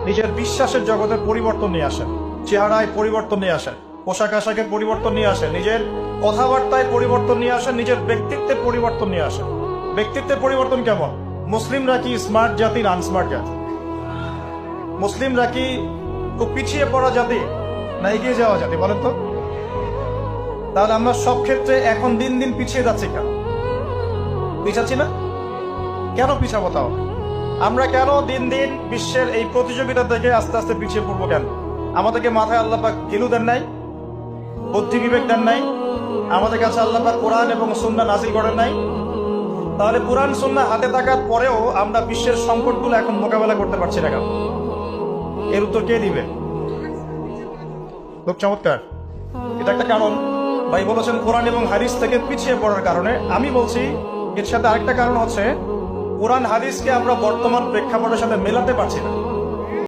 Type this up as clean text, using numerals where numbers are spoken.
নিজের বিশ্বাসের জগতে পরিবর্তন নিয়ে আসেন, চেহারায় পরিবর্তন নিয়ে আসেন, পোশাক আশাকের পরিবর্তন নিয়ে আসেন, নিজের কথাবার্তায় পরিবর্তন নিয়ে আসেন, নিজের ব্যক্তিত্বে পরিবর্তন নিয়ে আসেন। ব্যক্তিত্বের পরিবর্তন কেমন? মুসলিমরা কি স্মার্ট জাতি না আনস্মার্ট জাতি? মুসলিমরা কি খুব পিছিয়ে পড়া জাতি না এগিয়ে যাওয়া জাতি? বলেন তো। তাহলে আমরা সব ক্ষেত্রে এখন দিন দিন পিছিয়ে যাচ্ছি কেন? পিছাচ্ছি না কেন? পিছাবো তাও আমরা কেন দিন দিন বিশ্বের এই প্রতিযোগিতা থেকে আস্তে আস্তে পিছিয়ে পড়বো কেন? আমাদেরকে মাথায় আল্লাহ পাক গিলু দেন নাই, বুদ্ধি বিবেক দেন নাই, আমাদের কাছে আল্লাহ পাক কোরআন এবং সুন্নাহ নাযিল করেন নাই। তাহলে কোরআন সুন্নাহ হাতে থাকার পরেও আমরা বিশ্বের সংকটগুলো এখন মোকাবেলা করতে পারছি না কেন? এর উত্তর কে দিবে? খুব চমৎকার। এটা একটা কারণ। ভাই বলেছেন কোরআন এবং হাদিস থেকে পিছিয়ে পড়ার কারণে। আমি বলছি এর সাথে আরেকটা কারণ হচ্ছে কোরআন হাদিসকে আমরা বর্তমান প্রেক্ষাপটের সাথে মেলাতে পারছি না।